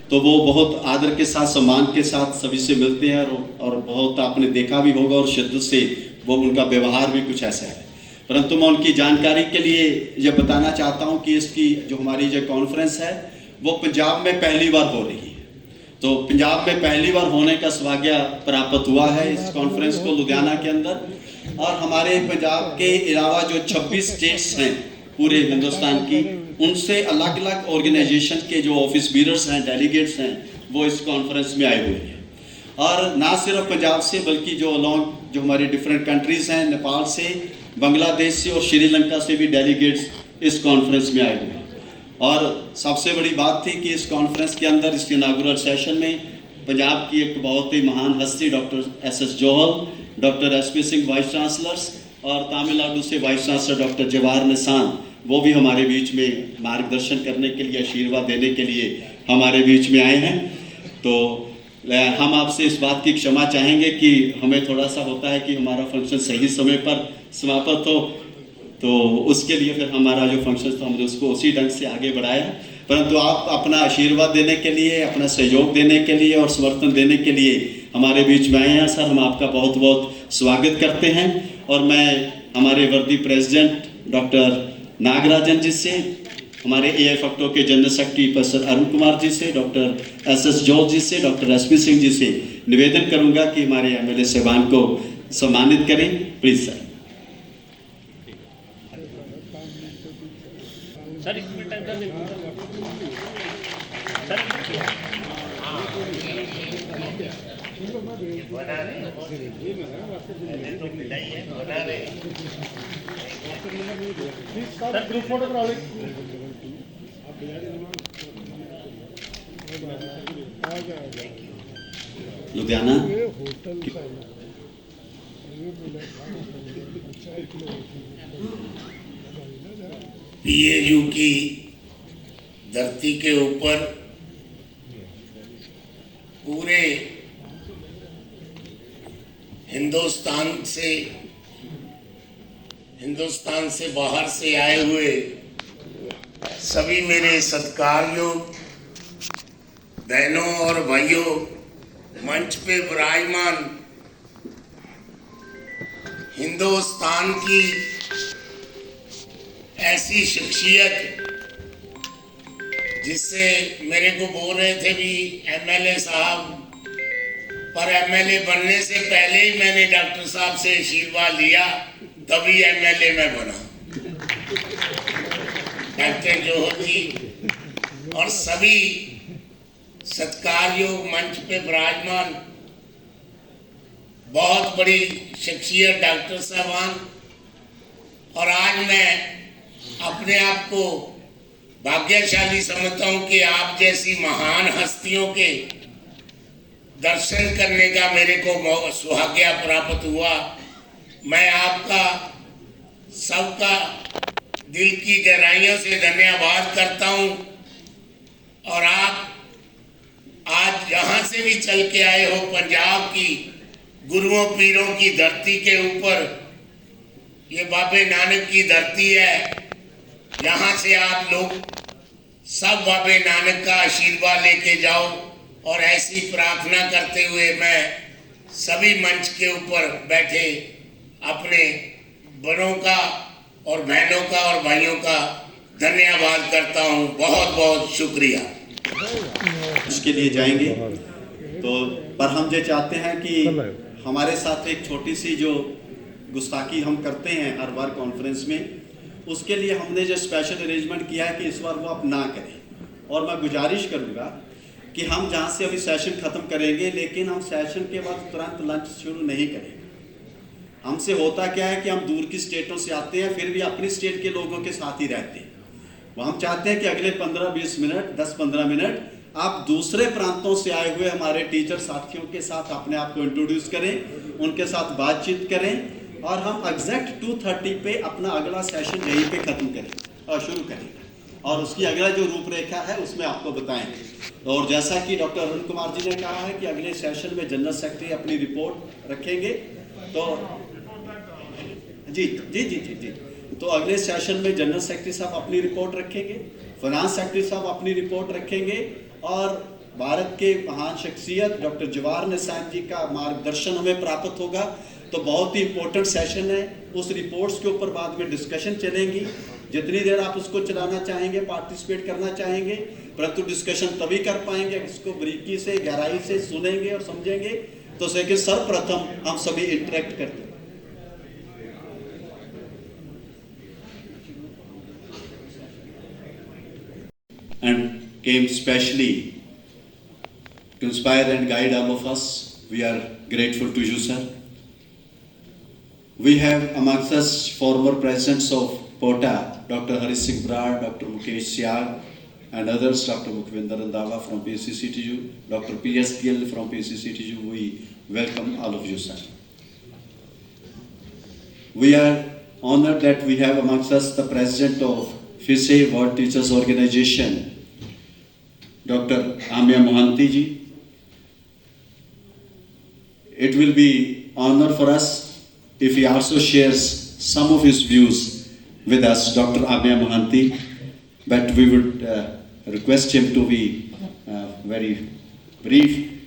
तो वो बहुत आदर के साथ, सम्मान के साथ सभी से मिलते हैं और बहुत आपने देखा भी होगा और शिद्दत से वो उनका व्यवहार भी कुछ ऐसा है। परंतु मैं उनकी जानकारी के लिए ये बताना चाहता हूँ कि इसकी जो हमारी जो कॉन्फ्रेंस है वो पंजाब में पहली बार हो रही है। तो पंजाब में पहली बार होने का सौभाग्य प्राप्त हुआ है इस कॉन्फ्रेंस को लुधियाना के अंदर। और हमारे पंजाब के अलावा जो 26 स्टेट्स हैं पूरे हिंदुस्तान की, उनसे अलग अलग ऑर्गेनाइजेशन के जो ऑफिस बीयर्स हैं, डेलीगेट्स हैं, वो इस कॉन्फ्रेंस में आए हुए हैं। और ना सिर्फ पंजाब से बल्कि जो अलॉन्ग जो हमारे डिफरेंट कंट्रीज़ हैं, नेपाल से, बांग्लादेश से और श्रीलंका से भी डेलीगेट्स इस कॉन्फ्रेंस में आए हुए हैं। और सबसे बड़ी बात थी कि इस कॉन्फ्रेंस के अंदर, इस इनागुरल सेशन में पंजाब की एक बहुत ही महान हस्ती doctor SS Johal, doctor SP Singh vice chancellors और तमिलनाडु से वाइस चांसलर डॉक्टर जवाहर निशान, वो भी हमारे बीच में मार्गदर्शन करने के लिए, आशीर्वाद देने के लिए हमारे बीच में आए हैं। तो हम आपसे इस बात की क्षमा चाहेंगे कि हमें थोड़ा सा होता है कि हमारा फंक्शन सही समय पर समाप्त हो, तो उसके लिए फिर हमारा जो फंक्शन था हमने उसको उसी ढंग से आगे बढ़ाया। परंतु आप अपना आशीर्वाद देने के लिए, अपना सहयोग देने के लिए और समर्थन देने के लिए हमारे बीच में आए हैं। सर, हम आपका बहुत बहुत स्वागत करते हैं। और मैं हमारे वर्दी प्रेसिडेंट डॉक्टर नागराजन जी से, हमारे AIFACTO के general secretary professor Arun Kumar ji से, डॉक्टर SS जोहल जी से, डॉक्टर SP सिंह जी से निवेदन करूंगा कि हमारे MLA साहबान को सम्मानित करें। Please sir. सर एक मिनट टाइम दे सर ग्रुप फोटो करा लो। लुधियाना PAU की धरती के ऊपर पूरे हिंदुस्तान से बाहर से आए हुए सभी मेरे सत्कारयोग बहनों और भाइयों, मंच पे विराजमान हिंदुस्तान की ऐसी शख्सियत जिससे मेरे को बोल रहे थे भी MLA साहब, पर MLA बनने से पहले ही मैंने डॉक्टर साहब से आशीर्वाद लिया, तभी MLA में बना। डॉक्टर जोहल जी और सभी सत्कारयोग मंच पे विराजमान बहुत बड़ी शख्सियत डॉक्टर साहबान, और आज मैं अपने आप को भाग्यशाली समझता हूं कि आप जैसी महान हस्तियों के दर्शन करने का मेरे को सौभाग्य प्राप्त हुआ। मैं आपका सबका दिल की गहराइयों से धन्यवाद करता हूं। और आप आज जहां से भी चल के आए हो, पंजाब की गुरुओं पीरों की धरती के ऊपर, ये बाबे नानक की धरती है, यहाँ से आप लोग सब बाबे नानक का आशीर्वाद लेके जाओ। और ऐसी प्रार्थना करते हुए मैं सभी मंच के ऊपर बैठे अपने बड़ों का और बहनों का और भाइयों का धन्यवाद करता हूँ। बहुत बहुत शुक्रिया। इसके लिए जाएंगे तो, पर हम ये चाहते हैं कि हमारे साथ एक छोटी सी जो गुस्ताखी हम करते हैं हर बार कॉन्फ्रेंस में, उसके लिए हमने जो स्पेशल अरेंजमेंट किया है कि इस बार वो आप ना करें। और मैं गुजारिश करूँगा कि हम जहाँ से अभी सेशन ख़त्म करेंगे, लेकिन हम सेशन के बाद तुरंत लंच शुरू नहीं करेंगे। हमसे होता क्या है कि हम दूर की स्टेटों से आते हैं, फिर भी अपनी स्टेट के लोगों के साथ ही रहते हैं। वो हम चाहते हैं कि अगले 15-20 मिनट, 10-15 मिनट आप दूसरे प्रांतों से आए हुए हमारे टीचर साथियों के साथ अपने आप को इंट्रोड्यूस करें, उनके साथ बातचीत करें, और हम एग्जैक्ट 2:30 पे अपना अगला सेशन यहीं पे ख़त्म करें और शुरू करेंगे। और उसकी अगला जो रूपरेखा है उसमें आपको बताएंगे। और जैसा कि डॉक्टर अरुण कुमार जी ने कहा है कि अगले सेशन में जनरल सेक्रेटरी अपनी रिपोर्ट रखेंगे, तो जी जी जी जी जी तो अगले सेशन में जनरल सेक्रेटरी साहब अपनी रिपोर्ट रखेंगे, फाइनेंस सेक्रेटरी साहब अपनी रिपोर्ट रखेंगे, और भारत के महान शख्सियत डॉक्टर जवाहर निसार जी का मार्गदर्शन हमें प्राप्त होगा। तो बहुत ही इम्पोर्टेंट सेशन है। उस रिपोर्ट्स के ऊपर बाद में डिस्कशन चलेंगी। जितनी देर आप उसको चलाना चाहेंगे, पार्टिसिपेट करना चाहेंगे, परंतु डिस्कशन तभी कर पाएंगे इसको बारीकी से, गहराई से सुनेंगे और समझेंगे। तो सेकंड सर्वप्रथम हम सभी इंटरेक्ट करते हैं। And came specially to inspire and guide all of us. We are grateful to you, sir. We have amongst us former presidents of POTA, Dr. Hari Singh Brar, Dr. Mukesh Syag, and others, Dr. Mukhvinder Randhawa from PCCTU, Dr. P.S. Gill from PCCTU. We welcome all of you, sir. We are honored that we have amongst us the president of FISE, World Teachers Organization, Dr. Amya Mohanty ji. It will be honor for us if he also shares some of his views with us, Dr. Amya Mohanty, but we would request him to be very brief,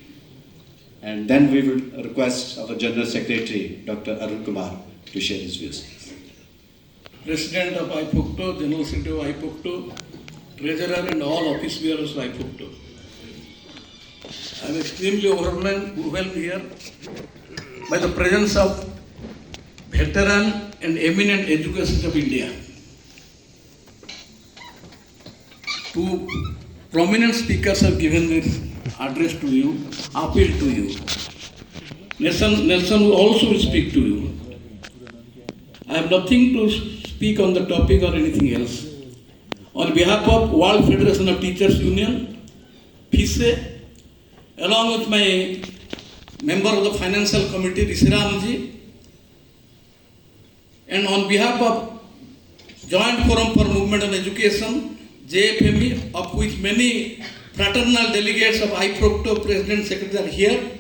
and then we will request our General Secretary, Dr. Arun Kumar, to share his views. President of IPOCTO, General Secretary of IPOCTO, Treasurer and all office bearers of IPOCTO. I am extremely overwhelmed here by the presence of veteran and eminent educators of India. Two prominent speakers have given this address to you, appeal to you. Nelson will also speak to you. I have nothing to speak on the topic or anything else. On behalf of World Federation of Teachers Union, FISE, along with my member of the Financial Committee, Rishiram ji, and on behalf of Joint Forum for Movement on Education, JFME, of which many fraternal delegates of IPOCTO President Secretary are here,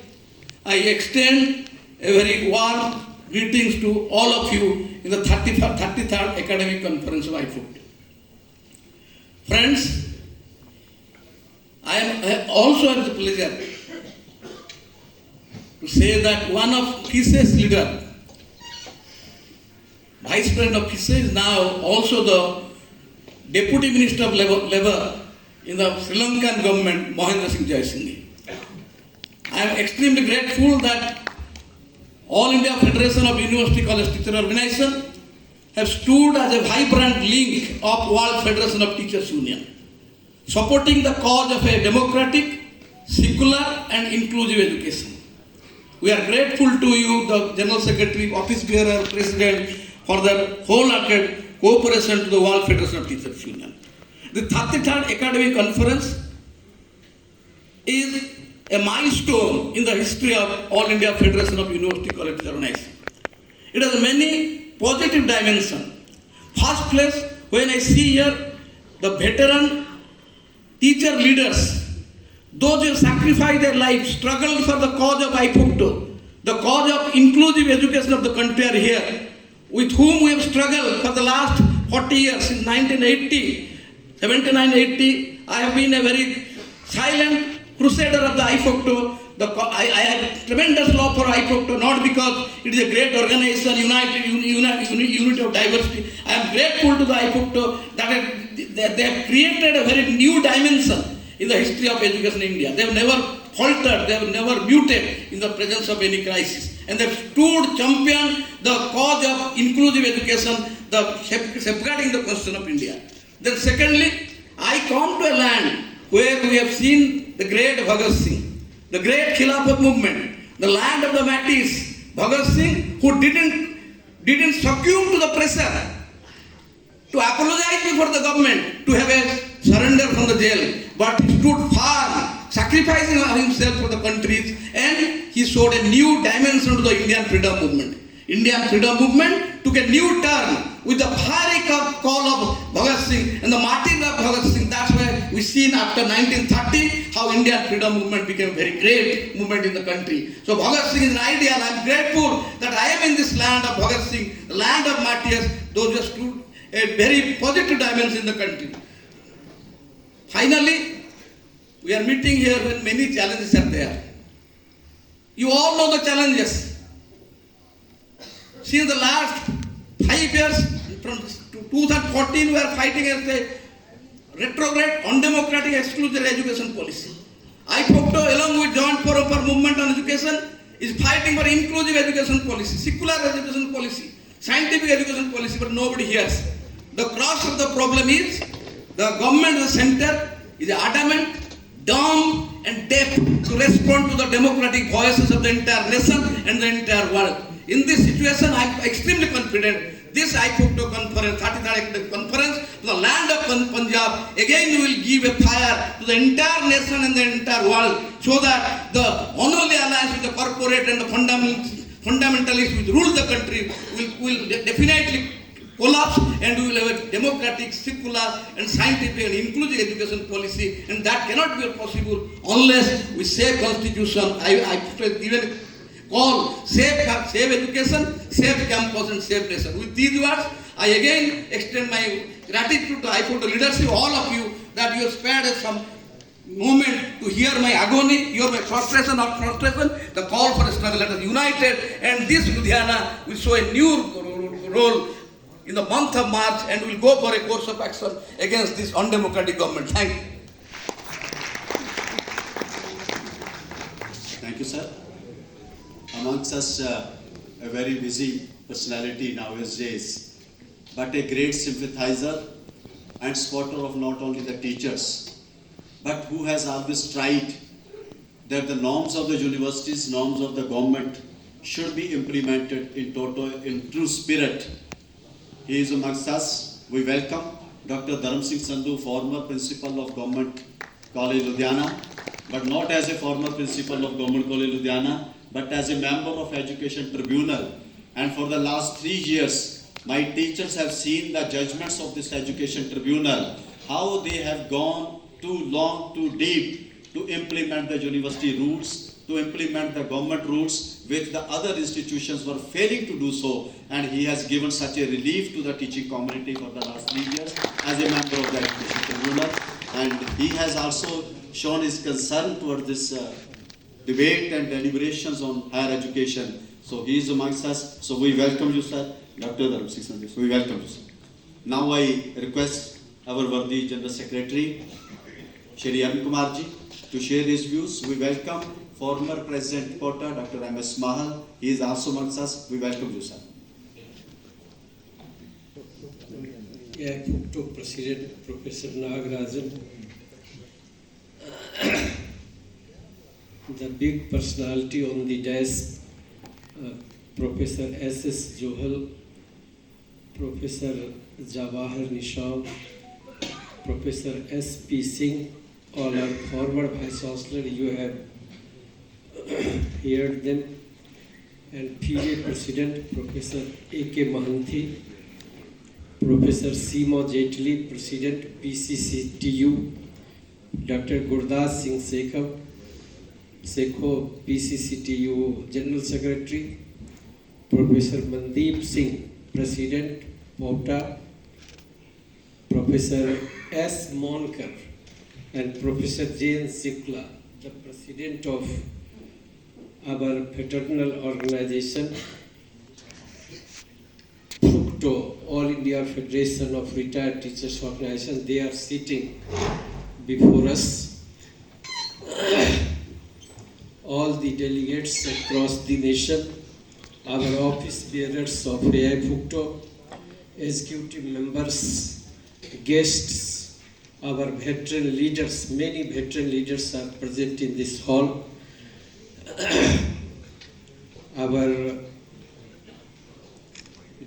I extend a very warm greetings to all of you in the 33rd Academic Conference of IPOCTO. Friends, I also have the pleasure to say that one of FISE's leader, Vice President of FISE, is now also the Deputy Minister of Labour in the Sri Lankan government, Mahendra Singh Jayasinghe. I am extremely grateful that All India Federation of University College Teacher Organization have stood as a vibrant link of World Federation of Teachers Union, supporting the cause of a democratic, secular and inclusive education. We are grateful to you, the General Secretary, Office Bearer, President, for the wholehearted cooperation to the World Federation of Teachers Union. The 33rd Academic Conference is a milestone in the history of All India Federation of University College Organization. It has many positive dimensions. First place, when I see here the veteran teacher leaders, those who sacrificed their lives, struggled for the cause of IPOCTO, the cause of inclusive education of the country are here, with whom we have struggled for the last 40 years, since 1980, 79-80. I have been a very silent crusader of the IPOCTO. I have tremendous love for IPOCTO, not because it is a great organization, unit of diversity. I am grateful to the IPOCTO that they have created a very new dimension in the history of education in India. They have never faltered, they have never muted in the presence of any crisis. And they have stood champion the cause of inclusive education, the safeguarding the constitution of India. Then secondly, I come to a land where we have seen the great Bhagat Singh, the great Khilafat movement, the land of the Matis, Bhagat Singh, who didn't succumb to the pressure to apologize before the government, to have a surrender from the jail, but he stood firm, sacrificing himself for the countries, and he showed a new dimension to the Indian freedom movement. Indian freedom movement took a new turn with the fiery call of Bhagat Singh and the martyrdom of Bhagat Singh. That's why we seen after 1930 how Indian freedom movement became a very great movement in the country. So Bhagat Singh is an ideal. I'm grateful that I am in this land of Bhagat Singh, the land of martyrs, those who stood a very positive dimension in the country. Finally, We are meeting here when many challenges are there. You all know the challenges. Since the last 5 years, from 2014, we are fighting against a retrograde, undemocratic, exclusive education policy. IFOCTO, along with Joint Forum for Movement on Education, is fighting for inclusive education policy, secular education policy, scientific education policy, but nobody hears. The crux of the problem is the government, the center, is adamant, dumb, and deaf to respond to the democratic voices of the entire nation and the entire world. In this situation, I am extremely confident this IFOCTO conference, 33rd conference, to the land of Punjab, again will give a fire to the entire nation and the entire world, so that the unholy alliance with the corporate and the fundamentalists which rule the country will definitely collapse, and we will have a democratic, secular, and scientific and inclusive education policy, and that cannot be possible unless we save constitution. I even call save education, save campus, and save nation. With these words, I again extend my gratitude to IFOCTO leadership, all of you, that you have spared us some moment to hear my agony, hear my frustration, the call for a struggle. Let us united, and this Ludhiana will show a new role in the month of March, and will go for a course of action against this undemocratic government. Thank you. Thank you, sir. Amongst us, a very busy personality nowadays, but a great sympathizer and supporter of not only the teachers, but who has always tried that the norms of the universities, norms of the government should be implemented in true spirit. He is amongst us. We welcome Dr. Dharam Singh Sandhu, former principal of Government College Ludhiana, but not as a former principal of Government College Ludhiana, but as a member of Education Tribunal. And for the last 3 years, my teachers have seen the judgments of this Education Tribunal, how they have gone too long, too deep to implement the university rules, to implement the government rules, which the other institutions were failing to do so. And he has given such a relief to the teaching community for the last 3 years as a member of the Education Tribunal. And he has also shown his concern towards this debate and deliberations on higher education. So he is amongst us. So we welcome you, sir. Dr. Dharam Singh Sandhu. We welcome you, sir. Now I request our worthy General Secretary, Shri Arun Kumar ji, to share his views. We welcome former President Kota, Dr. M.S. Mahal. He is also amongst us. We welcome you, sir. IFOCTO President Professor Nagarajan, the big personality on the dais, Professor S.S. Johal, Professor Jawahar Nisham, Professor S.P. Singh, all our former Vice Chancellor, you have heard them, and PJ President Professor A.K. Mahanti, Professor Seema Jetli, President PCCTU, Dr. Gurdas Singh Sekho, PCCTU General Secretary, Professor Mandeep Singh, President POTA, Professor S. Monkar, and Professor Jain Sikla, the President of our fraternal organization, FUCTO, All India Federation of Retired Teachers Organization. They are sitting before us. All the delegates across the nation, our office bearers of IFOCTO, executive members, guests, our veteran leaders, many veteran leaders are present in this hall. Our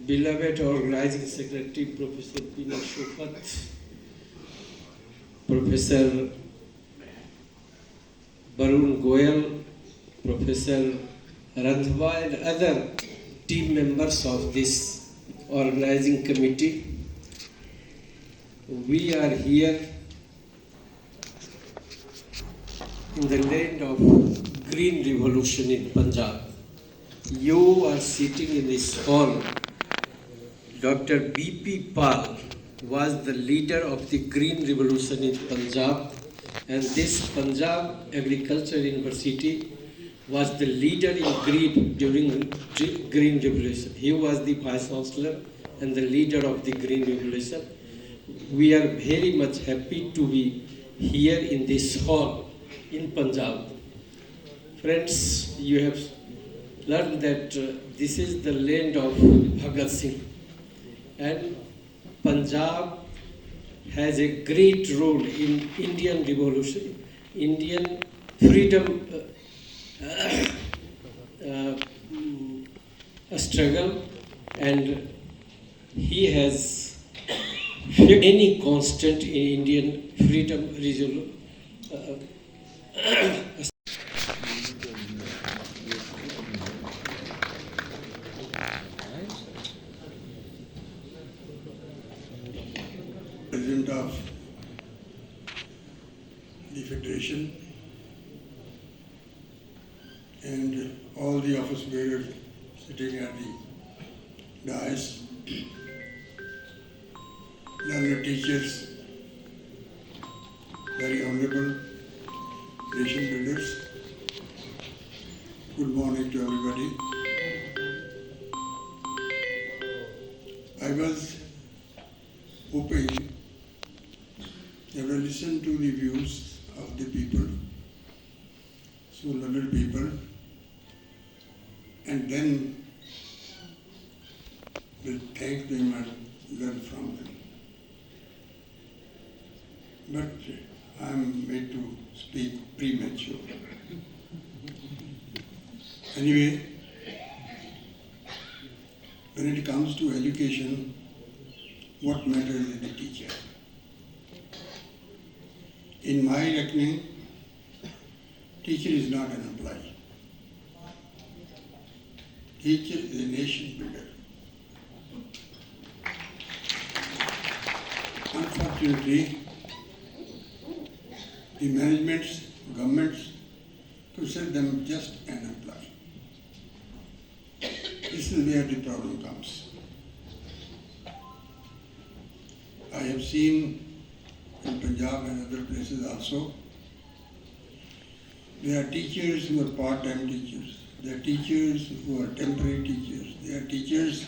beloved organizing secretary, Professor Bina Shofat, Professor Barun Goyal, Professor Randhwa, and other team members of this organizing committee. We are here in the land of Green Revolution in Punjab. You are sitting in this hall. Dr. B.P. Pal was the leader of the Green Revolution in Punjab, and this Punjab Agriculture University was the leader in during Green Revolution. He was the Vice Chancellor and the leader of the Green Revolution. We are very much happy to be here in this hall in Punjab. Friends, you have learned that this is the land of Bhagat Singh, and Punjab has a great role in Indian revolution, Indian freedom struggle, and he has any constant in Indian freedom President of the Federation and all the office bearers sitting at the dais, learned teachers, very honorable nation builders, good morning to everybody. I was hoping they will listen to the views of the people, so learned people, and then will thank them and learn from them. But I am made to speak premature. Anyway, when it comes to education, what matters is the teacher. In my reckoning, teacher is not an employee. Teacher is a nation builder. Unfortunately, the managements, governments consider them just an employee. This is where the problem comes. I have seen in Punjab and other places also, there are teachers who are part-time teachers. There are teachers who are temporary teachers. There are teachers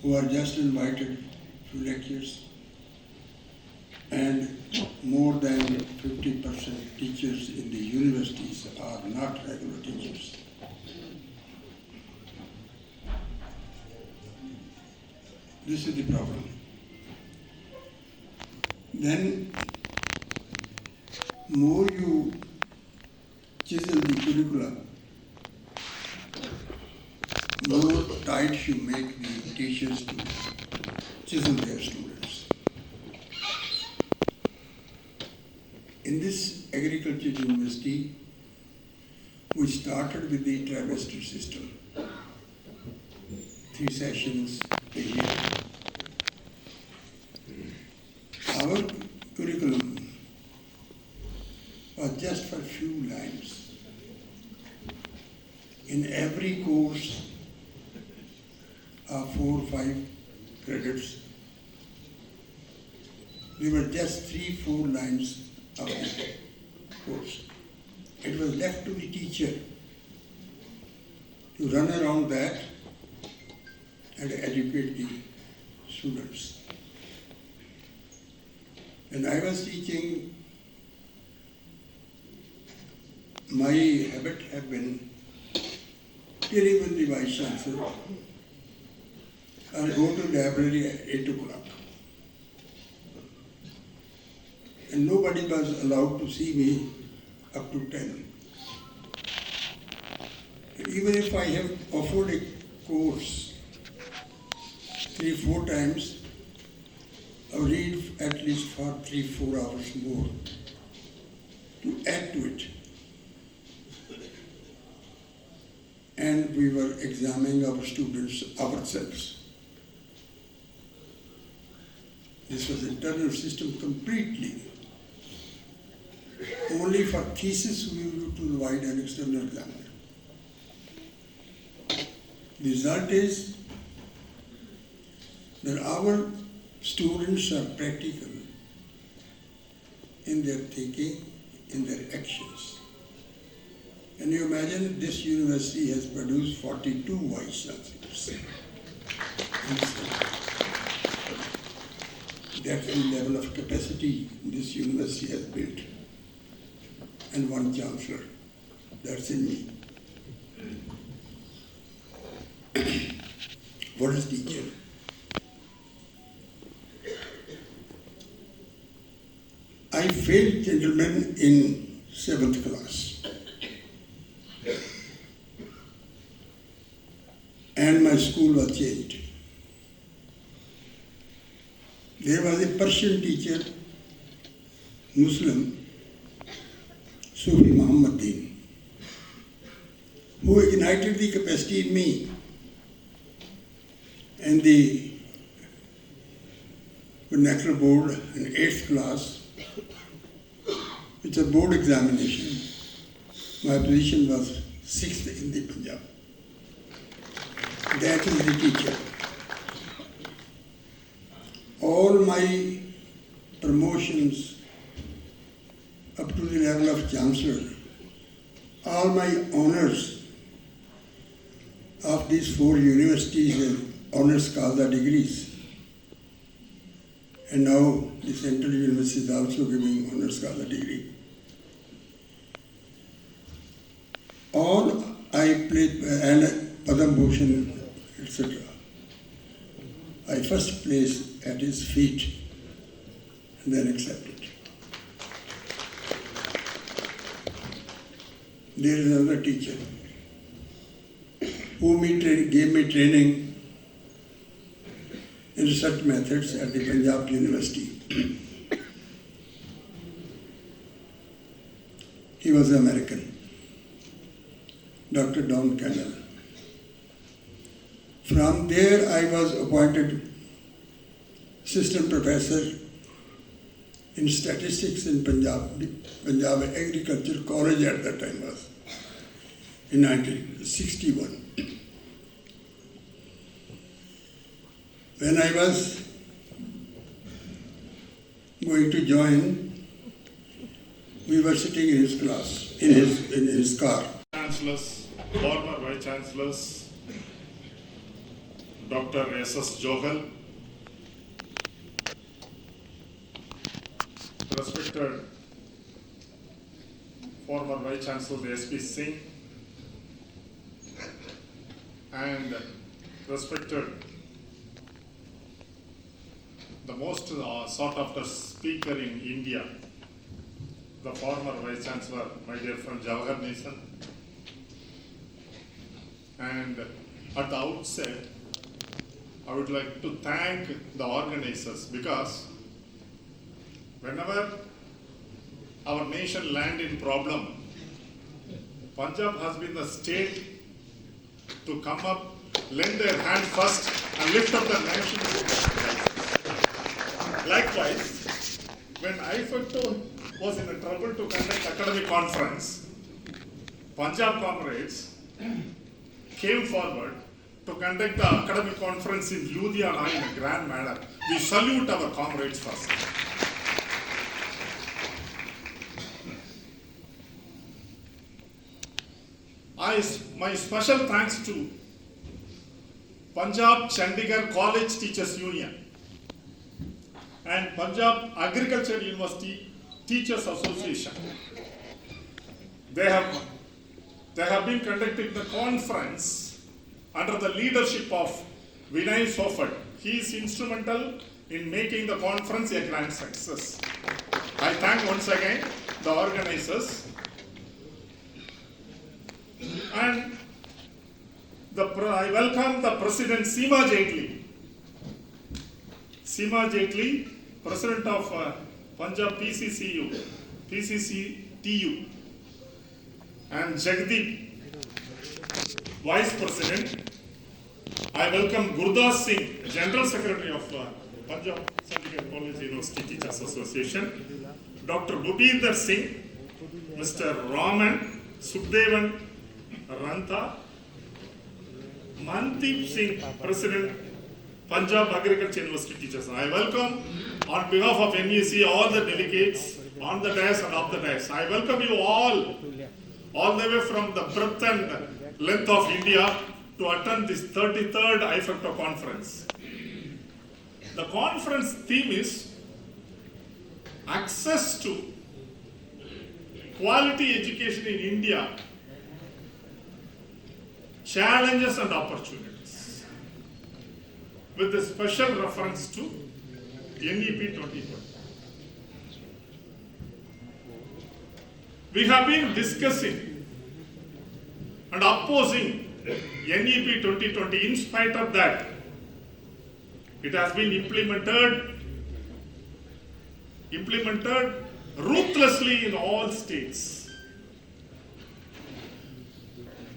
who are just invited to lectures. And more than 50% teachers in the universities are not regular teachers. This is the problem. Then, more you chisel the curricula, more tight you make the teachers to chisel their students. In this agriculture university, we started with the trimester system, 3 sessions a year. Our curriculum was just for few lines. In every course of 4 or 5 credits, there were just 3-4 lines of the course. It was left to the teacher to run around that and educate the students. When I was teaching, my habit had been, till even the Vice Chancellor, I'll go to the library at 8 o'clock. And nobody was allowed to see me up to 10. And even if I have offered a course 3-4 times, I would read at least for 3-4 hours more to add to it. And we were examining our students ourselves. This was internal system completely. Only for thesis we would provide an external examiner. The result is that our students are practical in their thinking, in their actions. Can you imagine this university has produced 42 vice chancellors? That's the level of capacity this university has built. And one chancellor, that's in me. What is teacher? I failed, gentlemen, in 7th class. And my school was changed. There was a Persian teacher, Muslim, Sufi Muhammadin, who ignited the capacity in me. And the vernacular board in 8th class, it's a board examination. My position was 6th in the Punjab. That is the teacher. All my promotions up to the level of chancellor, all my honors of these 4 universities and honors Khalsa degrees. And now the Central University is also giving honors Khalsa degree. All I played and Padam Bhushan, etc. I first placed at his feet and then accepted. There is another teacher who gave me training in research methods at the Punjab University. He was American, Dr. Don Cannell. From there, I was appointed assistant professor in statistics in Punjab Agriculture College at that time was, in 1961. When I was going to join, we were sitting in his class, in his car. Chancellors, former Vice Chancellors, Dr. S.S. Johal, respected former Vice Chancellor S.P. Singh, and respected the most sought after speaker in India, the former Vice Chancellor, my dear friend Jawahar Nisan. And at the outset, I would like to thank the organizers, because whenever our nation land in problem, Punjab has been the state to come up, lend their hand first and lift up the nation. Likewise, when IFACTO was in trouble to conduct academic conference, Punjab comrades came forward to conduct the academic conference in Ludhiana in a grand manner. We salute our comrades first. My special thanks to Punjab Chandigarh College Teachers Union and Punjab Agriculture University Teachers Association. They have been conducting the conference under the leadership of Vinay Sofat. He is instrumental in making the conference a grand success. I thank once again the organizers. And I welcome the President Seema Jaitley. Seema Jaitley, President of Punjab PCCTU, and Jagdeep, Vice President. I welcome Gurdas Singh, General Secretary of Punjab Chandigarh College University Teachers Association, Dr. Bhupinder Singh, Mr. Raman, Sukhdevan Rantha, Mandeep Singh, President, Punjab Agriculture University Teachers. I welcome on behalf of NEC all the delegates on the dais and off the dais. I welcome you all the way from the breadth and length of India to attend this 33rd IFECTO conference. The conference theme is access to quality education in India, challenges and opportunities, with a special reference to NEP 2020. We have been discussing and opposing NEP 2020. In spite of that, it has been implemented ruthlessly in all states.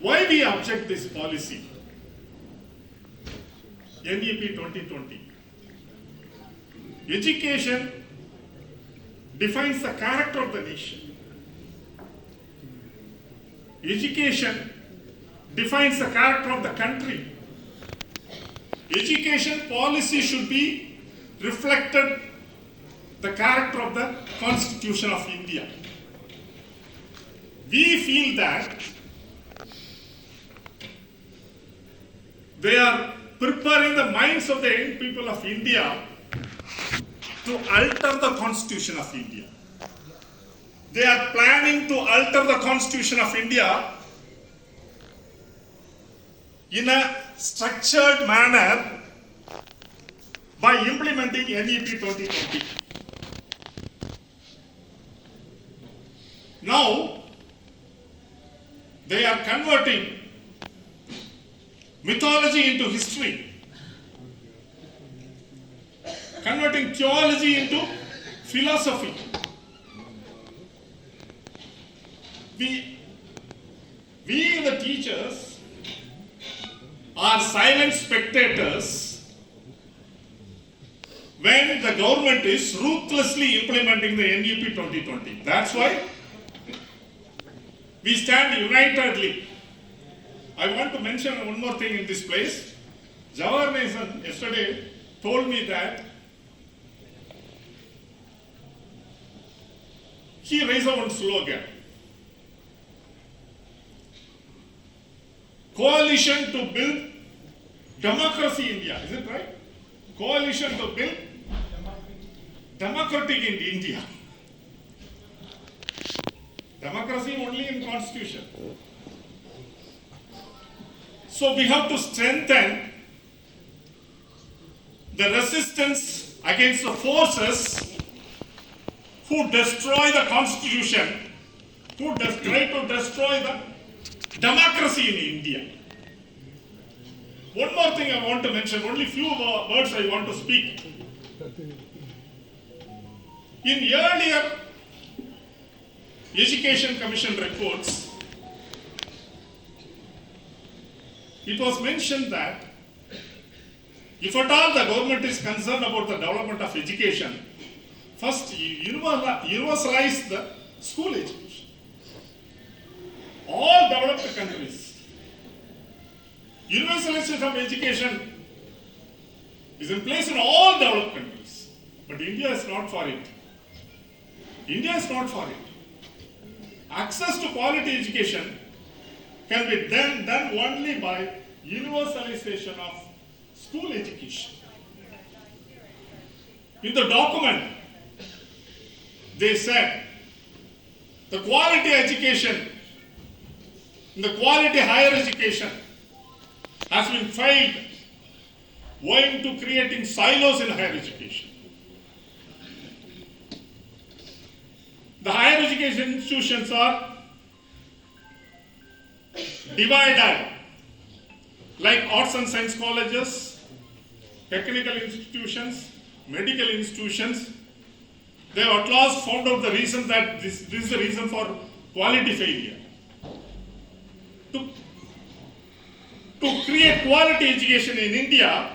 Why we object this policy? NEP 2020. Education defines the character of the nation. Education defines the character of the country. Education policy should be reflected the character of the Constitution of India. We feel that they are preparing the minds of the young people of India to alter the Constitution of India. They are planning to alter the Constitution of India in a structured manner by implementing NEP 2020. Now, they are converting mythology into history, converting theology into philosophy. We the teachers are silent spectators when the government is ruthlessly implementing the NEP 2020. That's why we stand unitedly. I want to mention one more thing in this place. Jawahar Nation yesterday told me that he raised one slogan. Coalition to build democracy India. Is it right? Coalition to build democratic in India. Democracy only in Constitution. So we have to strengthen the resistance against the forces who destroy the Constitution, who try to destroy the democracy in India. One more thing I want to mention, only few words I want to speak. In earlier Education Commission reports, it was mentioned that if at all the government is concerned about the development of education, first universalize the school education. All developed countries, universalization of education is in place in all developed countries. But India is not for it. India is not for it. Access to quality education can be done only by universalization of school education. In the document, they said the quality education, the quality higher education has been failed owing to creating silos in higher education. The higher education institutions are divided, like arts and science colleges, technical institutions, medical institutions. They have at last found out the reason that this is the reason for quality failure. To create quality education in India,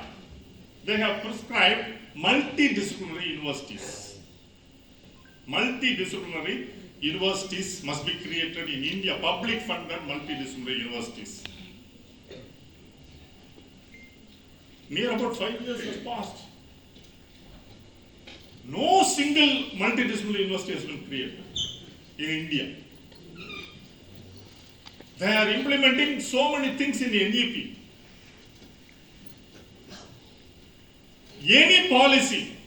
they have prescribed multidisciplinary universities. Multidisciplinary universities must be created in India, public funded multidisciplinary universities. Near about 5 years has passed. No single multidisciplinary university has been created in India. They are implementing so many things in the NEP. Any policy,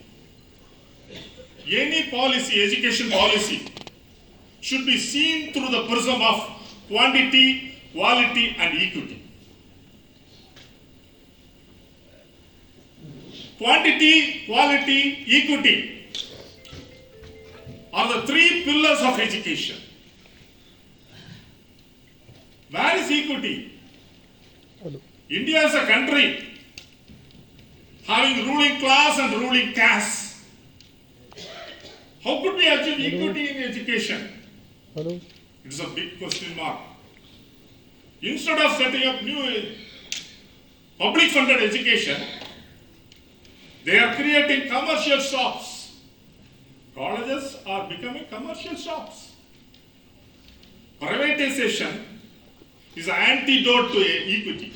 education policy, should be seen through the prism of quantity, quality, and equity. Quantity, quality, equity are the three pillars of education. Where is equity? India is a country having ruling class and ruling caste. How could we achieve equity in education? Hello. It is a big question mark. Instead of setting up new public funded education, they are creating commercial shops. Colleges are becoming commercial shops. Privatization is an antidote to equity.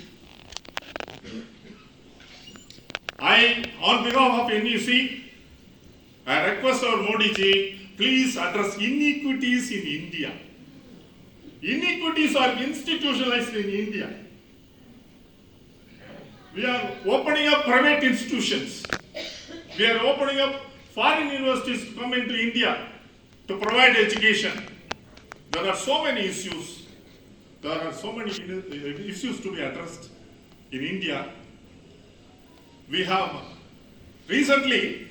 On behalf of NEC, I request our Modi ji, please address inequities in India. Inequities are institutionalized in India. We are opening up private institutions. We are opening up foreign universities to come into India to provide education. There are so many issues. There are so many issues to be addressed in India. We have recently,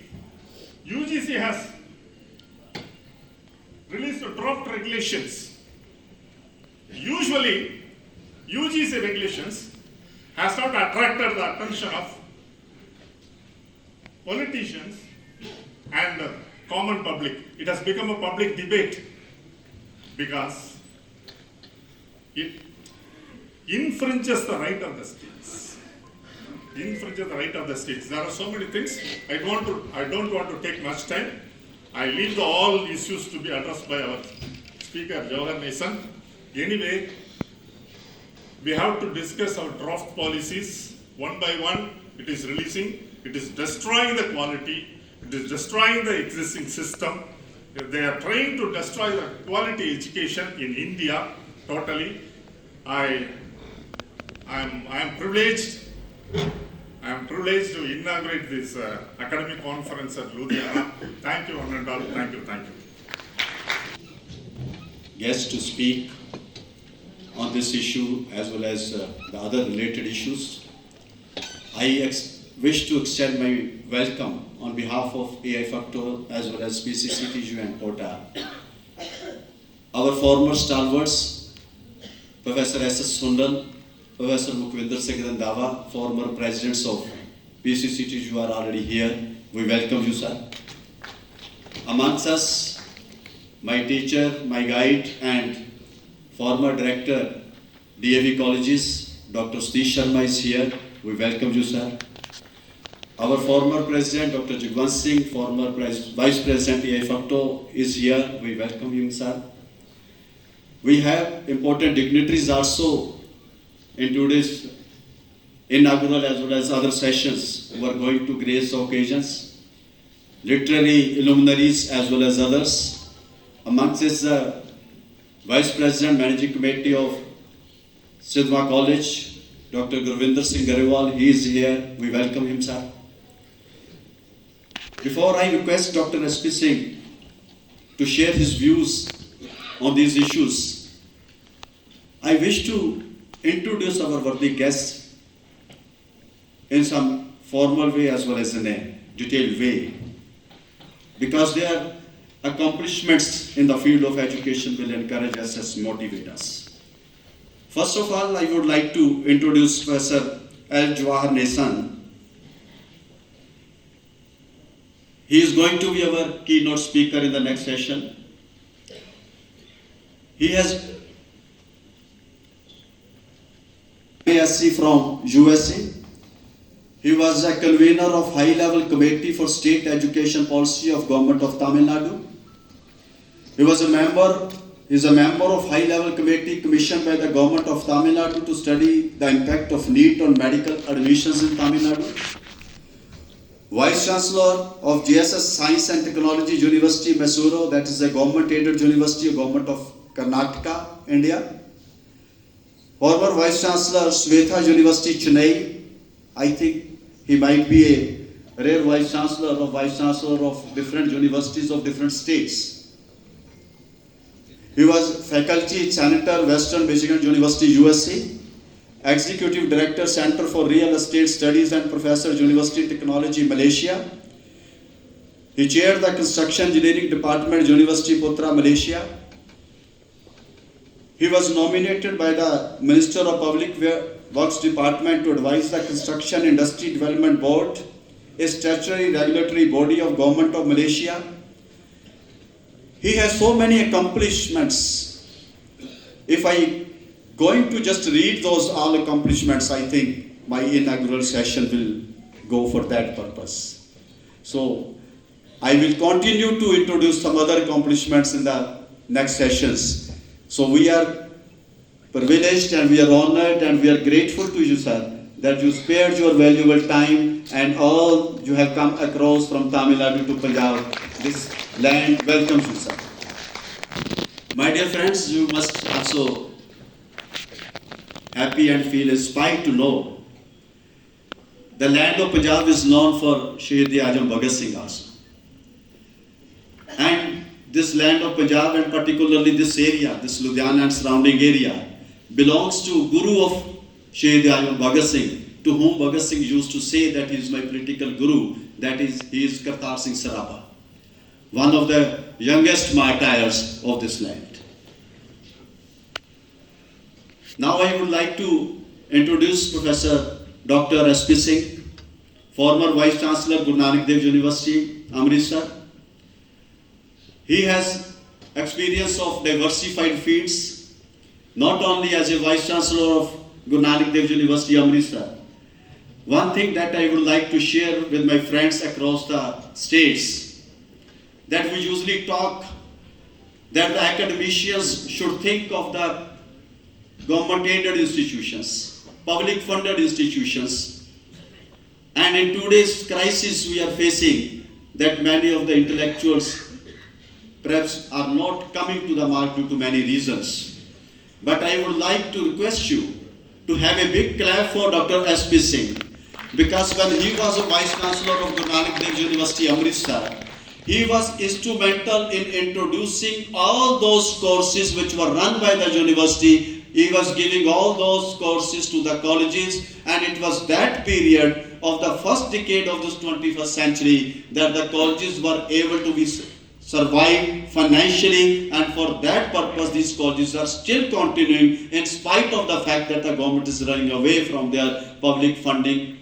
UGC has released draft regulations. Usually, UGC regulations has not attracted the attention of politicians and common public. It has become a public debate because it infringes the right of the states. Infringes the right of the states. There are so many things. I don't want to take much time. I leave all issues to be addressed by our speaker, Jawahar Nesan. Anyway, we have to discuss our draft policies one by one. It is releasing. It is destroying the quality. It is destroying the existing system. They are trying to destroy the quality education in India totally. I am privileged. I am privileged to inaugurate this academic conference at Ludhiana. Thank you, one and all. Thank you. Guests to speak on this issue as well as the other related issues. I wish to extend my welcome on behalf of AI Factor as well as PCCTU and Kota. Our former stalwarts, Professor S.S. Sundal, Professor Mukhvinder Singh Randhawa, former presidents of PCCTU are already here. We welcome you, sir. Amongst us, my teacher, my guide and former director, DAV Colleges, Dr. Satish Sharma is here. We welcome you, sir. Our former president, Dr. Jagwant Singh, former vice president, AI Facto is here. We welcome him, sir. We have important dignitaries also in today's inaugural as well as other sessions who are going to grace the occasions. Literary luminaries as well as others. Amongst us, Vice President, Managing Committee of Sidhwa College, Dr. Gurvinder Singh Garewal, he is here. We welcome him, sir. Before I request Dr. S.P. Singh to share his views on these issues, I wish to introduce our worthy guests in some formal way as well as in a detailed way, because their accomplishments in the field of education will encourage us and motivate us. First of all, I would like to introduce Professor L. Jawahar Nesan. He is going to be our keynote speaker in the next session. He has BSc from USA. He was a convener of high-level committee for state education policy of government of Tamil Nadu. He is a member of high-level committee commissioned by the government of Tamil Nadu to study the impact of NEET on medical admissions in Tamil Nadu. Vice Chancellor of JSS Science and Technology University, Mysuru, that is a government-aided university, a government of Karnataka, India. Former Vice Chancellor, Swetha University, Chennai. I think he might be a rare Vice Chancellor of different universities of different states. He was faculty senator, Western Michigan University, USA. Executive Director, Center for Real Estate Studies and Professor, University Technology, Malaysia. He chaired the Construction Engineering Department, University Putra, Malaysia. He was nominated by the Minister of Public Works Department to advise the Construction Industry Development Board, a statutory regulatory body of Government of Malaysia. He has so many accomplishments. If I going to just read those all accomplishments, I think my inaugural session will go for that purpose. So I will continue to introduce some other accomplishments in the next sessions. So we are privileged and we are honored and we are grateful to you, sir, that you spared your valuable time and all you have come across from Tamil Nadu to Punjab. This land welcomes you, sir. My dear friends, you must also happy and feel inspired to know the land of Punjab is known for Shaheed-e-Azam Bhagat Singh also. And this land of Punjab and particularly this area, this Ludhiana and surrounding area, belongs to Guru of Shaheed-e-Azam Bhagat Singh, to whom Bhagat Singh used to say that he is my political guru, that is, he is Kartar Singh Saraba, one of the youngest martyrs of this land. Now I would like to introduce Professor Dr. S.P. Singh, former Vice Chancellor, Guru Nanak Dev University, Amritsar. He has experience of diversified fields, not only as a Vice Chancellor of Guru Nanak Dev University, Amritsar. One thing that I would like to share with my friends across the states, that we usually talk that the academicians should think of the government-aided institutions, public-funded institutions. And in today's crisis we are facing, that many of the intellectuals perhaps are not coming to the mark due to many reasons. But I would like to request you to have a big clap for Dr. S.P. Singh, because when he was a Vice Chancellor of Guru Nanak Dev University, Amritsar, he was instrumental in introducing all those courses which were run by the university. He was giving all those courses to the colleges, and it was that period of the first decade of this 21st century that the colleges were able to be survive financially, and for that purpose these colleges are still continuing in spite of the fact that the government is running away from their public funding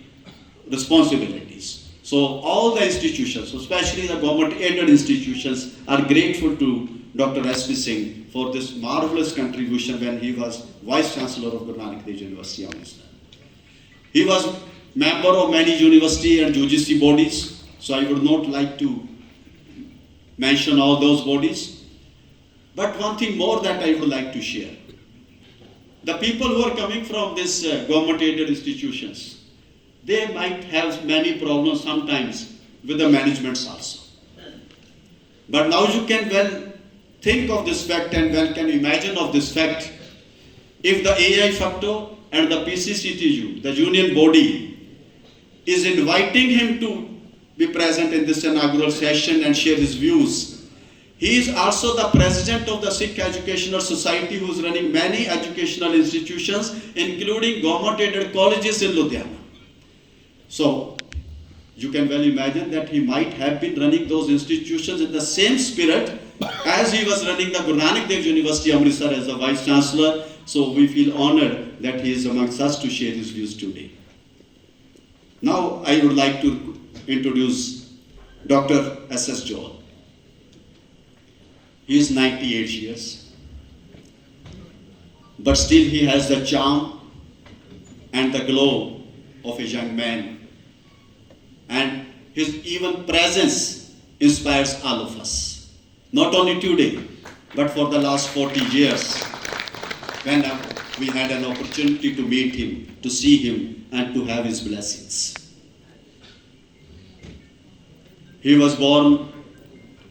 responsibilities. So all the institutions, especially the government-aided institutions, are grateful to Dr. S.P. Singh for this marvelous contribution when he was Vice Chancellor of Guru Nanak Dev University, Amritsar. He was member of many university and UGC bodies, so I would not like to mention all those bodies. But one thing more that I would like to share. The people who are coming from these government-aided institutions, they might have many problems sometimes with the managements also. But now you can well think of this fact and well can imagine of this fact. If the AI factor and the PCCTU, the union body, is inviting him to be present in this inaugural session and share his views, he is also the president of the Sikh Educational Society, who is running many educational institutions, including government-aided colleges in Ludhiana. So you can well imagine that he might have been running those institutions in the same spirit as he was running the Guru Nanak Dev University, Amritsar, as a Vice Chancellor. So we feel honored that he is amongst us to share his views today. Now I would like to introduce Dr. S.S. Johal. He is 98 years, but still he has the charm and the glow of a young man, and his even presence inspires all of us, not only today, but for the last 40 years, when we had an opportunity to meet him, to see him, and to have his blessings. He was born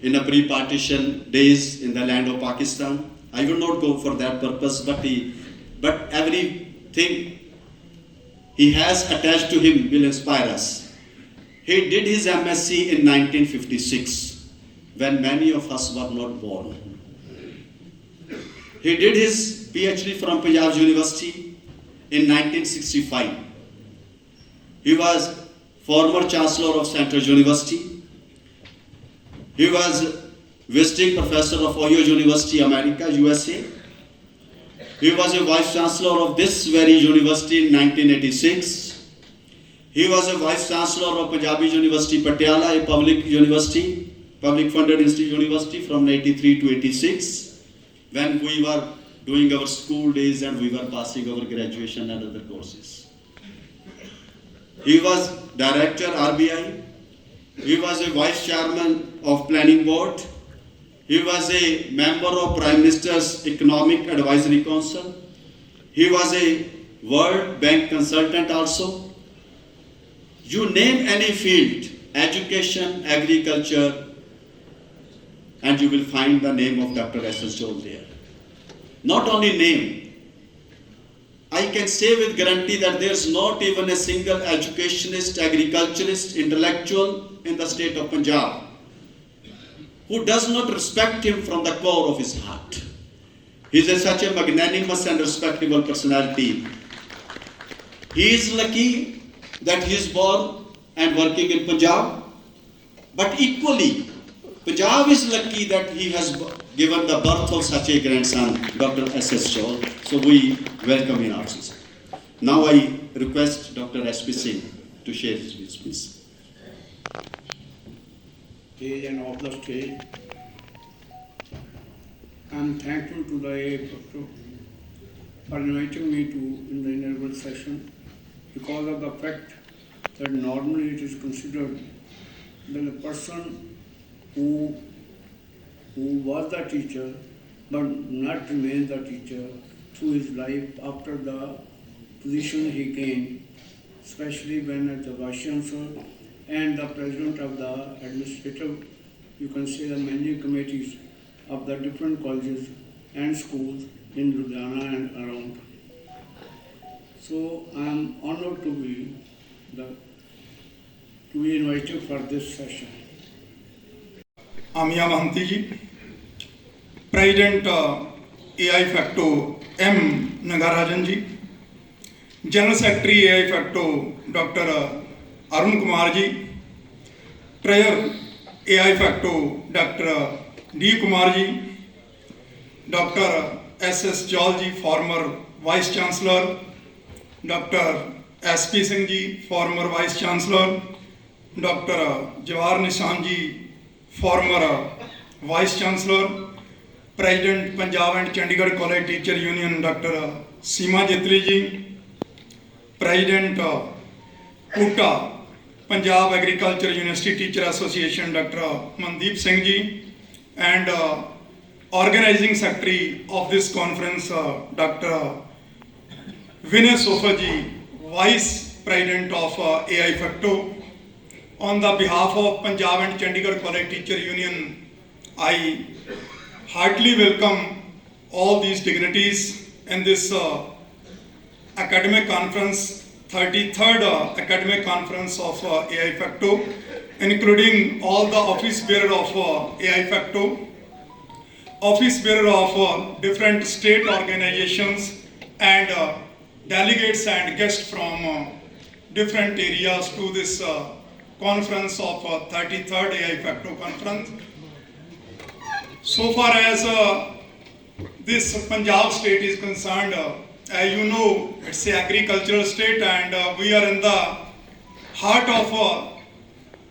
in a pre-partition days in the land of Pakistan. I will not go for that purpose, but everything he has attached to him will inspire us. He did his MSc in 1956, when many of us were not born. He did his PhD from Punjab University in 1965. He was former Chancellor of Central University. He was visiting professor of Ohio University, America, USA. He was a Vice Chancellor of this very university in 1986. He was a Vice Chancellor of Punjabi University, Patiala, a public university, public funded university from 83 to 86, when we were doing our school days and we were passing our graduation and other courses. He was Director RBI. He was a Vice Chairman of Planning Board. He was a member of Prime Minister's Economic Advisory Council. He was a World Bank consultant also. You name any field, education, agriculture, and you will find the name of Dr. S.S. Joel there. Not only name, I can say with guarantee that there is not even a single educationist, agriculturist, intellectual in the state of Punjab who does not respect him from the core of his heart. He is such a magnanimous and respectable personality. He is lucky that he is born and working in Punjab, but equally, Punjab is lucky that he has given the birth of such a grandson, Dr. S.S. Joel. So we welcome him also. Now I request Dr. S.P. Singh to share his views, please. Stage and off the stage. I am thankful to the AA Proctor for inviting me to in the inaugural session because of the fact that normally it is considered that a person who was the teacher but not remain the teacher through his life after the position he gained, especially when at the Vice Chancellor and the President of the administrative, you can say the managing committees of the different colleges and schools in Ludhiana and around. So I am honored to be invited for this session. Amia Mahanti ji, President AI Facto M. Nagarajan ji, General Secretary AI Facto Dr. Arun Kumar ji, Treasurer AI Facto Dr. D. Kumar ji, Dr. S.S. Joel ji, former Vice Chancellor, Dr. S.P. Singh ji, former Vice Chancellor, Dr. Jawahar Nissan ji, former Vice Chancellor, President Punjab and Chandigarh College Teacher Union Dr. Seema Jitli ji, President Kuta Punjab Agriculture University Teacher Association Dr. Mandeep Singh ji, and Organizing Secretary of this conference Dr. Vinay Sofa ji, Vice President of AI Facto. On the behalf of Punjab and Chandigarh College Teacher Union, I heartily welcome all these dignitaries in this academic conference, 33rd academic conference of AI Facto, including all the office bearer of AI Facto, office bearer of different state organizations, and delegates and guests from different areas to this conference of 33rd AI Facto conference. So far as this Punjab state is concerned, as you know, it's an agricultural state, and we are in the heart of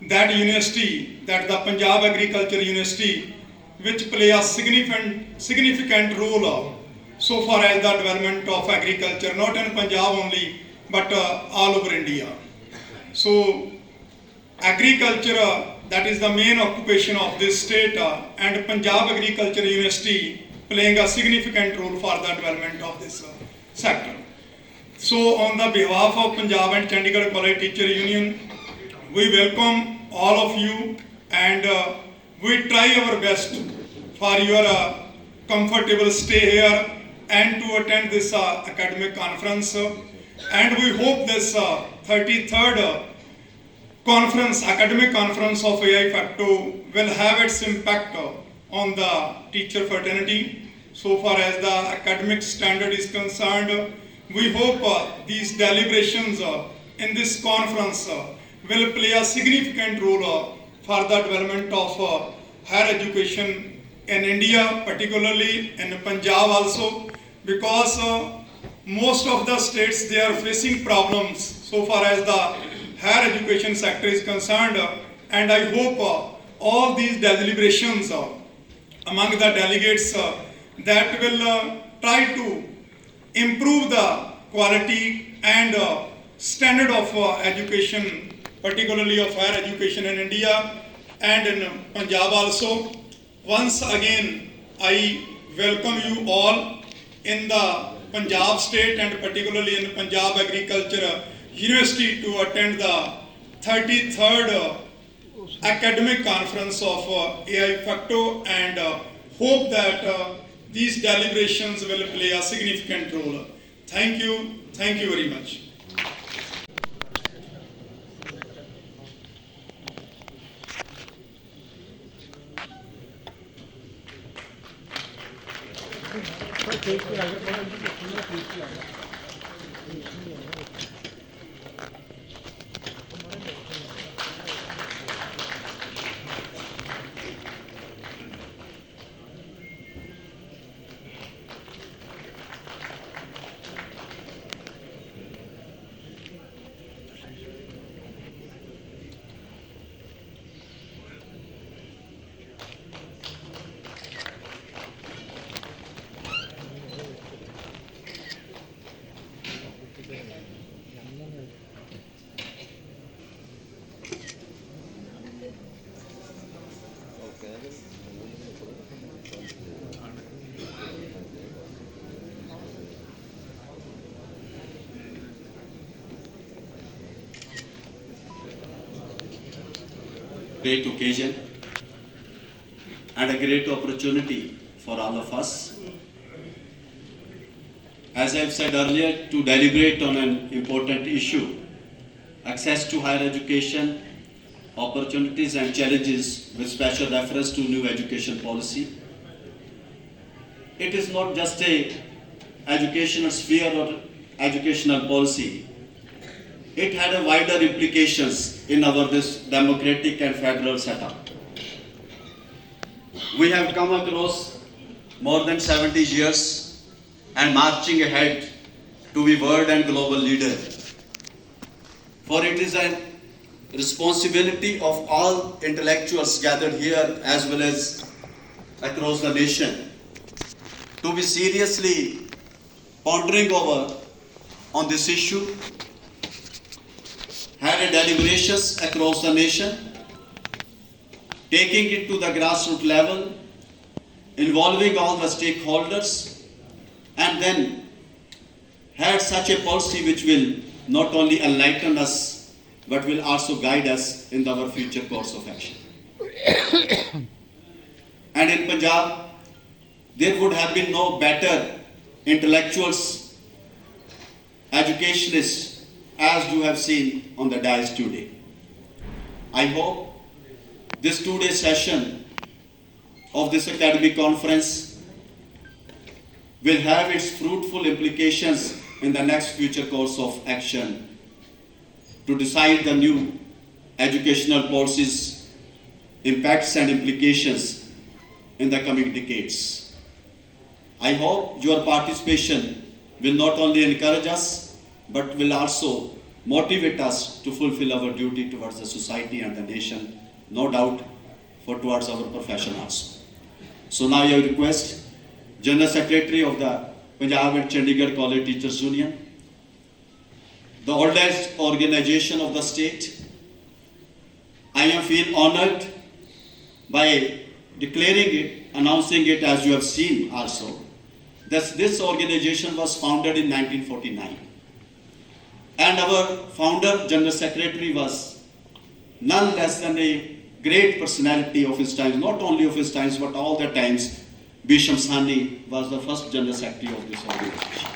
that university, that the Punjab Agriculture University, which play a significant role so far as the development of agriculture, not in Punjab only, but all over India. So agriculture, that is the main occupation of this state, and Punjab Agriculture University playing a significant role for the development of this sector. So on the behalf of Punjab and Chandigarh College Teacher Union, we welcome all of you and we try our best for your comfortable stay here and to attend this academic conference. And we hope this 33rd conference, academic conference of AI Facto will have its impact on the teacher fraternity. So far as the academic standard is concerned, we hope these deliberations in this conference will play a significant role for the development of higher education in India, particularly in Punjab also, because most of the states, they are facing problems so far as the higher education sector is concerned, and I hope all these deliberations among the delegates that will try to improve the quality and standard of education, particularly of higher education in India and in Punjab also. Once again, I welcome you all in the Punjab state and particularly in Punjab Agriculture University to attend the 33rd academic conference of AI Facto, and hope that these deliberations will play a significant role. Thank you very much. Great occasion and a great opportunity for all of us. As I've said earlier, to deliberate on an important issue, access to higher education, opportunities and challenges with special reference to new education policy. It is not just a educational sphere or educational policy. It had a wider implications in our this democratic and federal setup. We have come across more than 70 years and marching ahead to be world and global leader. For it is a responsibility of all intellectuals gathered here as well as across the nation to be seriously pondering over on this issue, had a deliberations across the nation, taking it to the grassroots level, involving all the stakeholders, and then had such a policy which will not only enlighten us, but will also guide us in our future course of action. And in Punjab, there would have been no better intellectuals, educationists, as you have seen on the dais today. I hope this 2-day session of this academic conference will have its fruitful implications in the next future course of action to decide the new educational policies, impacts and implications in the coming decades. I hope your participation will not only encourage us, but will also motivate us to fulfill our duty towards the society and the nation, no doubt, for towards our profession also. So now I request General Secretary of the Punjab and Chandigarh College Teachers Union, the oldest organization of the state. I feel honored by declaring it, announcing it, as you have seen also, that this organization was founded in 1949. And our founder, General Secretary, was none less than a great personality of his times, not only of his times, but all the times. B. Shamsani was the first General Secretary of this organization.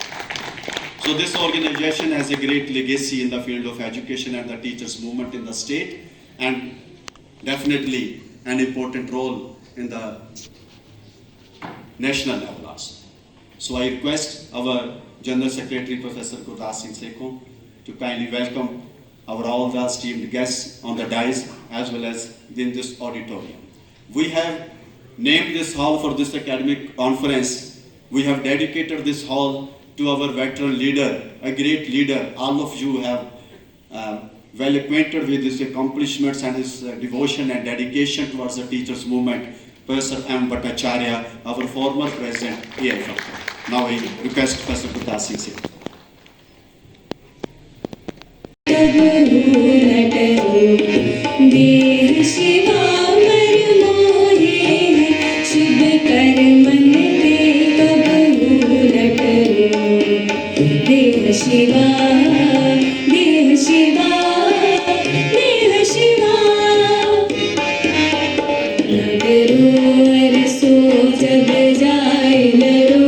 So this organization has a great legacy in the field of education and the teachers movement in the state, and definitely an important role in the national level also. So I request our General Secretary Professor Gurdas Singh Sekho to kindly welcome our all the esteemed guests on the dais as well as in this auditorium. We have named this hall for this academic conference. We have dedicated this hall to our veteran leader, a great leader. All of you have well acquainted with his accomplishments and his devotion and dedication towards the teachers movement, Professor M. Bhattacharya, our former president, AIFACTO. Now I request Professor Gurdas Singh Sekho. देह शिवा मर मोहे शुभ कर मन दे कबहू न करो देह शिवा देह शिवा देह शिवा न डरो अरसो जब जाए डरो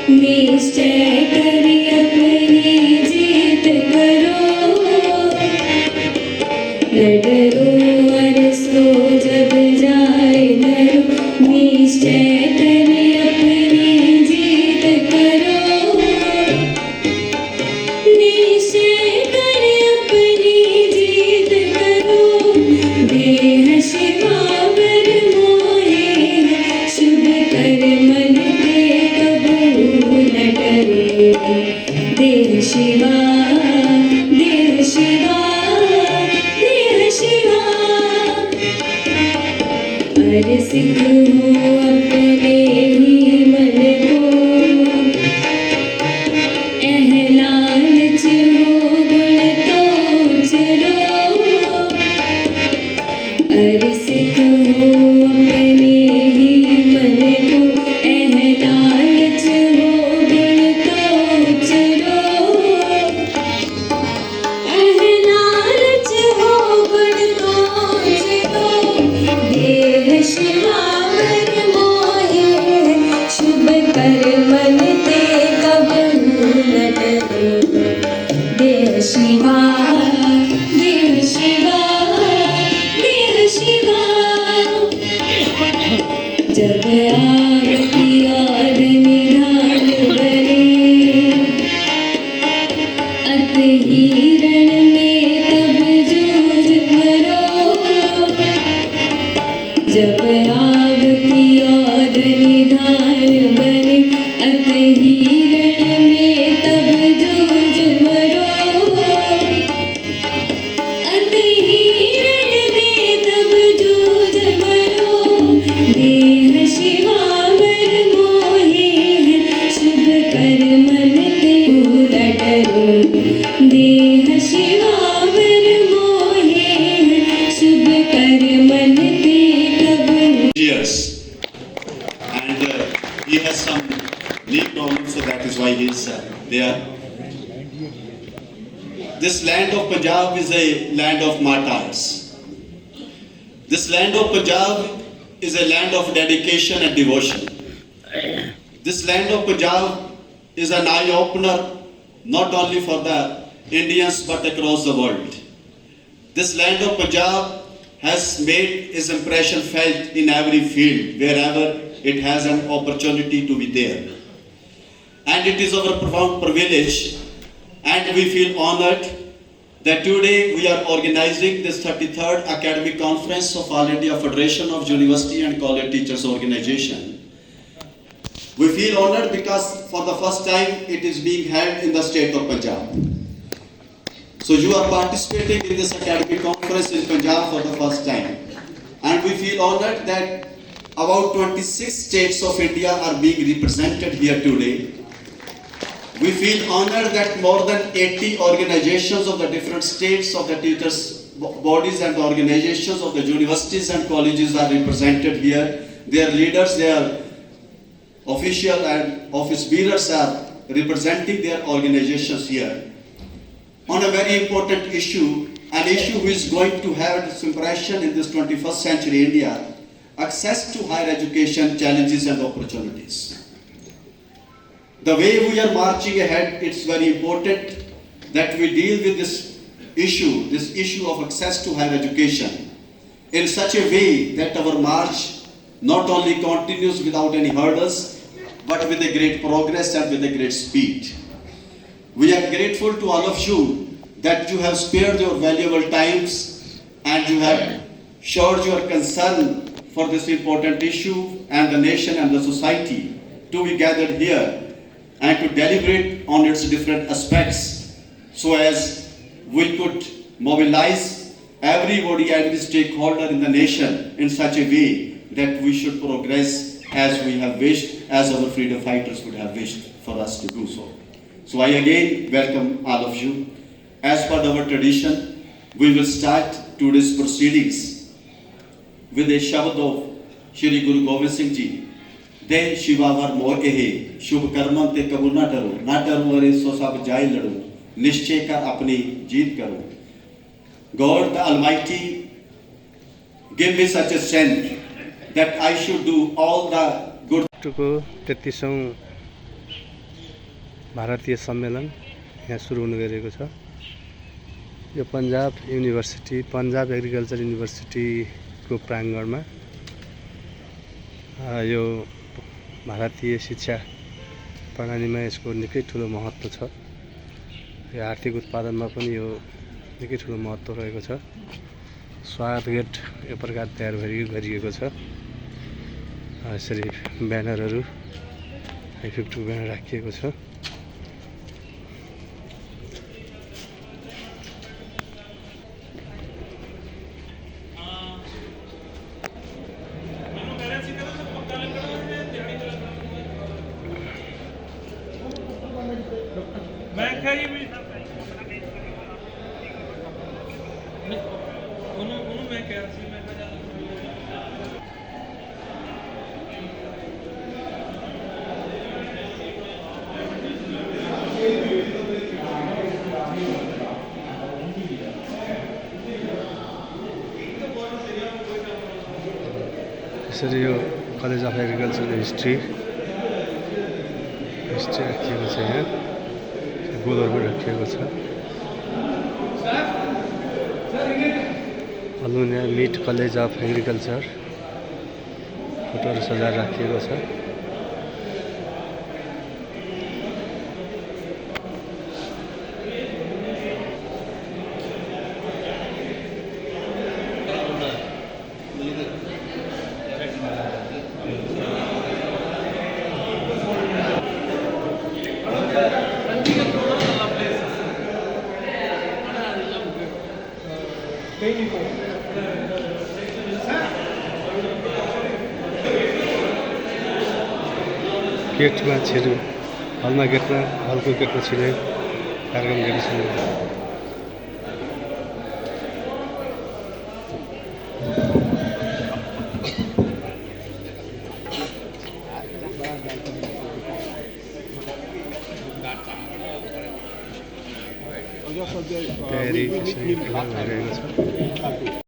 निश्चय करी अपनी जीत करो न डरो अरसो जब जाए डरो निश्चय करी अपनी जीत करो निश्चय करी अपनी जीत करो देह शिवा वर मोहे शुभ कर मन दे कबहू न डरो देह शिवा देह शिवा देह शिवा हर सिख हो अपने ही मन को एहलालच हो गुण तो चलो हर सिख हो अपने ही मन को एहलालच हो गुण तो चलो एहलालच हो गुण तो चलो देह शिवा वर मोहे शुभ कर मन दे कबहू न डरो देह शिवा देह शिवा देह शिवा जब आरती और निधान बने अत हिरण में तब जूझ भरो जब आरती और निधान बने अत हिरण में तब जूझ भरो अत हिरण में तब जूझ भरो देह शिवा वर मोहे शुभ कर मन दे न डरो देह शिवा वर मोहे शुभ कर मन दे कबहू Years, and he has some knee problems, so that is why he is there. This land of Punjab is a land of martyrs. This land of Punjab is a land of dedication and devotion. This land of Punjab is an eye-opener not only for the Indians but across the world. This land of Punjab has made its impression felt in every field, wherever it has an opportunity to be there. And it is our profound privilege, and we feel honored that today we are organizing this 33rd Academic Conference of All India Federation of University and College Teachers Organization. We feel honored because for the first time it is being held in the state of Punjab. So you are participating in this academic conference in Punjab for the first time. And we feel honored that about 26 states of India are being represented here today. We feel honored that more than 80 organizations of the different states of the teachers bodies and the organizations of the universities and colleges are represented here. Their leaders, their official and office bearers are representing their organizations here on a very important issue, an issue which is going to have its impression in this 21st century India, access to higher education, challenges and opportunities. The way we are marching ahead, it's very important that we deal with this issue of access to higher education in such a way that our march not only continues without any hurdles, but with a great progress and with a great speed. We are grateful to all of you that you have spared your valuable times and you have showed your concern for this important issue and the nation and the society to be gathered here and to deliberate on its different aspects so as we could mobilize everybody, every stakeholder in the nation in such a way that we should progress as we have wished, as our freedom fighters would have wished for us to do so. So I again welcome all of you. As per our tradition, we will start today's proceedings with a shabad of Shri Guru Gobind Singh Ji. De Shivavar moh kehe, shubh karman te kabul na daru are so sab jai ladu, nishchay kar apni jeet karu. God the Almighty, give me such a strength that I should do all the good. को 33औं भारतीय सम्मेलन यहाँ सुरु हुन गएको छ। यो Punjab agriculture युनिभर्सिटीको प्राङ्गणमा यो भारतीय शिक्षा प्रणालीमा यसको निकै ठुलो महत्त्व छ। यो आर्थिक उत्पादनमा पनि यो निकै ठुलो महत्त्व रहेको छ। स्वागत गेट यो प्रकार तयार गरिएको छ। यसरी ब्यानरहरू I-50 ब्यानर राखिएको छ। यसरी यो कलेज अफ एग्रिकल्चर हिस्ट्री राखिएको छ। यहाँ गोलहरू राखिएको छ। अलुनिया मिट कलेज अफ एग्रिकल्चर फोटोहरू सजाएर राखिएको छ। गेटमा छिर्यो हलको गेटमा छिर्यो कार्यक्रम गरिसक्यो। तयारी भइरहेको छ।